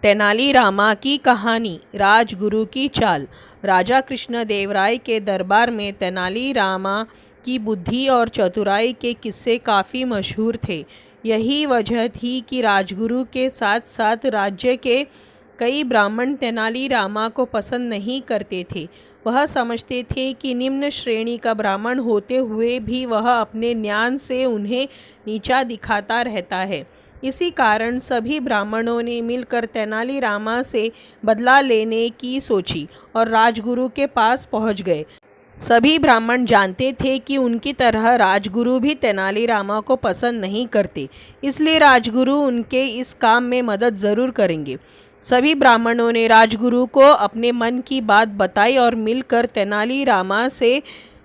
तेनालीरामा की कहानी। राजगुरु की चाल। राजा कृष्णदेवराय के दरबार में तेनालीरामा की बुद्धि और चतुराई के किस्से काफ़ी मशहूर थे। यही वजह थी कि राजगुरु के साथ साथ राज्य के कई ब्राह्मण तेनालीरामा को पसंद नहीं करते थे। वह समझते थे कि निम्न श्रेणी का ब्राह्मण होते हुए भी वह अपने ज्ञान से उन्हें नीचा दिखाता रहता है। इसी कारण सभी ब्राह्मणों ने मिलकर तेनालीरामा से बदला लेने की सोची और राजगुरु के पास पहुंच गए। सभी ब्राह्मण जानते थे कि उनकी तरह राजगुरु भी तेनालीरामा को पसंद नहीं करते, इसलिए राजगुरु उनके इस काम में मदद ज़रूर करेंगे। सभी ब्राह्मणों ने राजगुरु को अपने मन की बात बताई और मिलकर तेनालीरामा से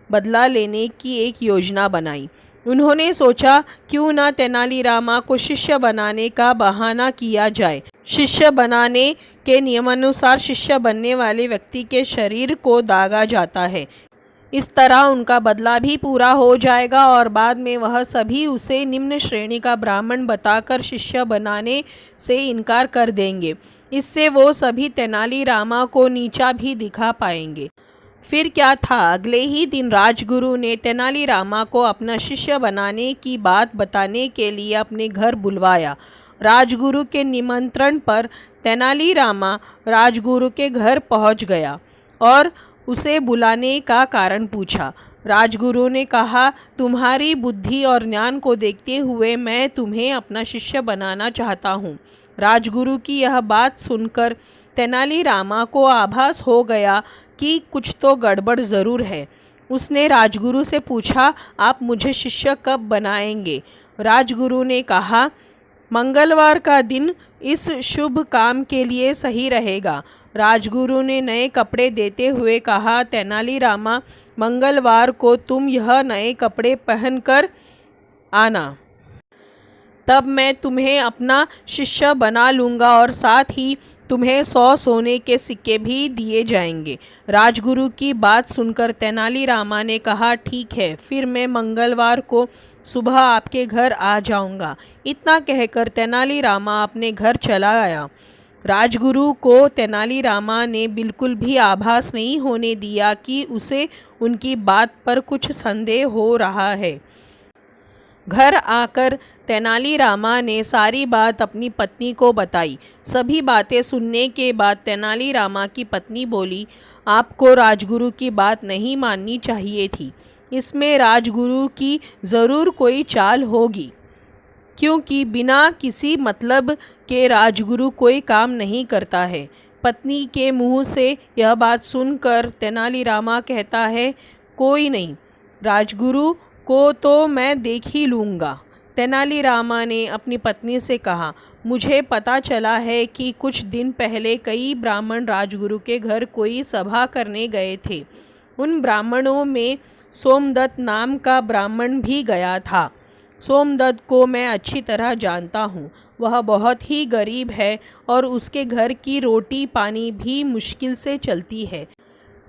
बदला लेने की एक योजना बनाई। उन्होंने सोचा, क्यों न तेनालीरामा को शिष्य बनाने का बहाना किया जाए। शिष्य बनाने के नियमानुसार शिष्य बनने वाले व्यक्ति के शरीर को दागा जाता है। इस तरह उनका बदला भी पूरा हो जाएगा और बाद में वह सभी उसे निम्न श्रेणी का ब्राह्मण बताकर शिष्य बनाने से इनकार कर देंगे। इससे वो सभी तेनालीरामा को नीचा भी दिखा पाएंगे। फिर क्या था, अगले ही दिन राजगुरु ने तेनालीरामा को अपना शिष्य बनाने की बात बताने के लिए अपने घर बुलवाया। राजगुरु के निमंत्रण पर तेनालीरामा राजगुरु के घर पहुंच गया और उसे बुलाने का कारण पूछा। राजगुरु ने कहा, तुम्हारी बुद्धि और ज्ञान को देखते हुए मैं तुम्हें अपना शिष्य बनाना चाहता हूँ। राजगुरु की यह बात सुनकर तेनालीरामा को आभास हो गया कि कुछ तो गड़बड़ ज़रूर है। उसने राजगुरु से पूछा, आप मुझे शिष्य कब बनाएंगे? राजगुरु ने कहा, मंगलवार का दिन इस शुभ काम के लिए सही रहेगा। राजगुरु ने नए कपड़े देते हुए कहा, तेनालीरामा, मंगलवार को तुम यह नए कपड़े पहनकर आना, तब मैं तुम्हें अपना शिष्य बना लूँगा और साथ ही तुम्हें 100 सोने के सिक्के भी दिए जाएंगे। राजगुरु की बात सुनकर तेनालीरामा ने कहा, ठीक है, फिर मैं मंगलवार को सुबह आपके घर आ जाऊंगा। इतना कहकर तेनालीरामा अपने घर चला आया। राजगुरु को तेनालीरामा ने बिल्कुल भी आभास नहीं होने दिया कि उसे उनकी बात पर कुछ संदेह हो रहा है। घर आकर तेनालीरामा ने सारी बात अपनी पत्नी को बताई। सभी बातें सुनने के बाद तेनालीरामा की पत्नी बोली, आपको राजगुरु की बात नहीं माननी चाहिए थी। इसमें राजगुरु की ज़रूर कोई चाल होगी, क्योंकि बिना किसी मतलब के राजगुरु कोई काम नहीं करता है। पत्नी के मुंह से यह बात सुनकर तेनालीरामा कहता है, कोई नहीं, राजगुरु को तो मैं देख ही लूँगा। तेनालीरामा ने अपनी पत्नी से कहा, मुझे पता चला है कि कुछ दिन पहले कई ब्राह्मण राजगुरु के घर कोई सभा करने गए थे। उन ब्राह्मणों में सोमदत्त नाम का ब्राह्मण भी गया था। सोमदत्त को मैं अच्छी तरह जानता हूँ। वह बहुत ही गरीब है और उसके घर की रोटी पानी भी मुश्किल से चलती है।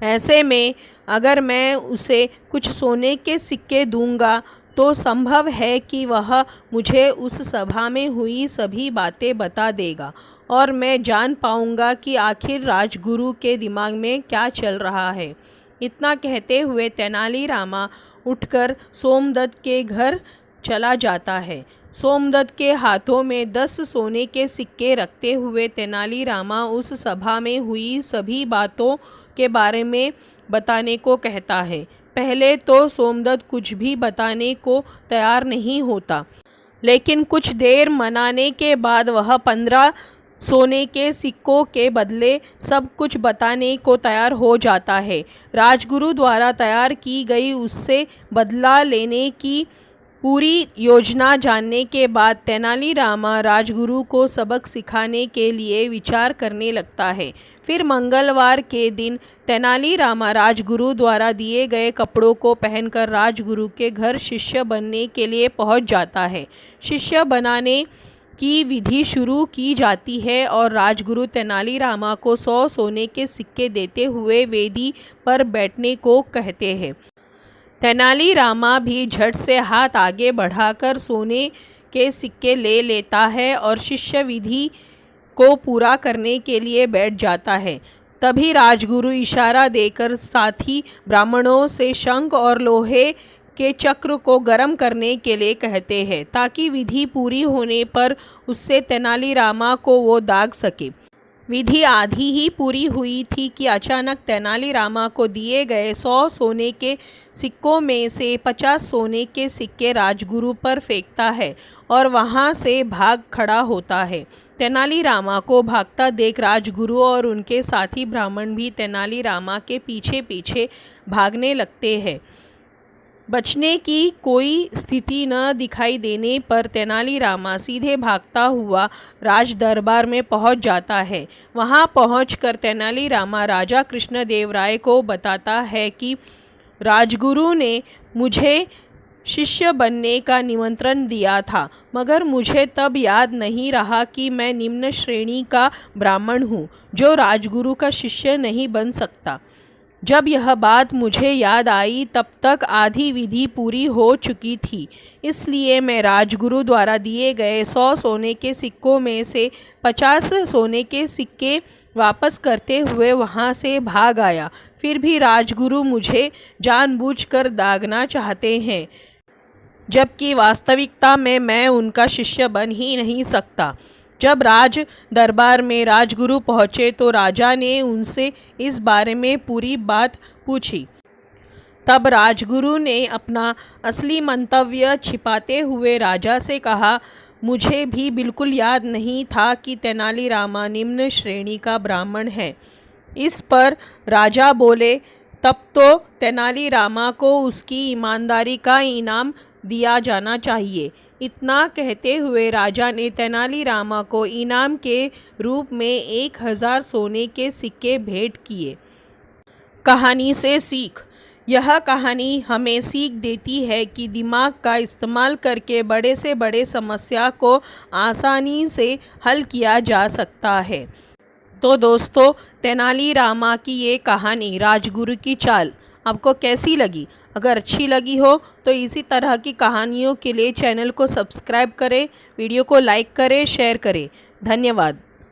ऐसे में अगर मैं उसे कुछ सोने के सिक्के दूंगा तो संभव है कि वह मुझे उस सभा में हुई सभी बातें बता देगा और मैं जान पाऊंगा कि आखिर राजगुरु के दिमाग में क्या चल रहा है। इतना कहते हुए तेनालीरामा उठकर सोमदत्त के घर चला जाता है। सोमदत्त के हाथों में 10 सोने के सिक्के रखते हुए तेनालीरामा उस सभा में हुई सभी बातों के बारे में बताने को कहता है। पहले तो सोमदत्त कुछ भी बताने को तैयार नहीं होता, लेकिन कुछ देर मनाने के बाद वह 15 सोने के सिक्कों के बदले सब कुछ बताने को तैयार हो जाता है। राजगुरु द्वारा तैयार की गई उससे बदला लेने की पूरी योजना जानने के बाद तेनालीरामा राजगुरु को सबक सिखाने के लिए विचार करने लगता है। फिर मंगलवार के दिन तेनालीरामा राजगुरु द्वारा दिए गए कपड़ों को पहनकर राजगुरु के घर शिष्य बनने के लिए पहुंच जाता है। शिष्य बनाने की विधि शुरू की जाती है और राजगुरु तेनालीरामा को 100 सोने के सिक्के देते हुए वेदी पर बैठने को कहते हैं। तेनालीरामा भी झट से हाथ आगे बढ़ाकर सोने के सिक्के ले लेता है और शिष्य विधि को पूरा करने के लिए बैठ जाता है। तभी राजगुरु इशारा देकर साथी ब्राह्मणों से शंख और लोहे के चक्र को गर्म करने के लिए कहते हैं, ताकि विधि पूरी होने पर उससे तेनालीरामा को वो दाग सके। विधि आधी ही पूरी हुई थी कि अचानक तेनालीरामा को दिए गए 100 सोने के सिक्कों में से 50 सोने के सिक्के राजगुरु पर फेंकता है और वहां से भाग खड़ा होता है। तेनालीरामा को भागता देख राजगुरु और उनके साथी ब्राह्मण भी तेनालीरामा के पीछे पीछे भागने लगते हैं। बचने की कोई स्थिति न दिखाई देने पर तेनालीरामा सीधे भागता हुआ राज दरबार में पहुंच जाता है। वहां पहुंचकर तेनालीरामा राजा कृष्णदेवराय को बताता है कि राजगुरु ने मुझे शिष्य बनने का निमंत्रण दिया था, मगर मुझे तब याद नहीं रहा कि मैं निम्न श्रेणी का ब्राह्मण हूँ जो राजगुरु का शिष्य नहीं बन सकता। जब यह बात मुझे याद आई तब तक आधी विधि पूरी हो चुकी थी, इसलिए मैं राजगुरु द्वारा दिए गए 100 सोने के सिक्कों में से 50 सोने के सिक्के वापस करते हुए वहां से भाग आया। फिर भी राजगुरु मुझे जानबूझकर दागना चाहते हैं, जबकि वास्तविकता में मैं उनका शिष्य बन ही नहीं सकता। जब राज दरबार में राजगुरु पहुँचे तो राजा ने उनसे इस बारे में पूरी बात पूछी। तब राजगुरु ने अपना असली मंतव्य छिपाते हुए राजा से कहा, मुझे भी बिल्कुल याद नहीं था कि तेनालीरामा निम्न श्रेणी का ब्राह्मण है। इस पर राजा बोले, तब तो तेनालीरामा को उसकी ईमानदारी का इनाम दिया जाना चाहिए। इतना कहते हुए राजा ने तेनालीरामा को इनाम के रूप में 1000 सोने के सिक्के भेंट किए। कहानी से सीख। यह कहानी हमें सीख देती है कि दिमाग का इस्तेमाल करके बड़े से बड़े समस्या को आसानी से हल किया जा सकता है। तो दोस्तों, तेनालीरामा की ये कहानी राजगुरु की चाल आपको कैसी लगी? अगर अच्छी लगी हो तो इसी तरह की कहानियों के लिए चैनल को सब्सक्राइब करें, वीडियो को लाइक करें, शेयर करें। धन्यवाद।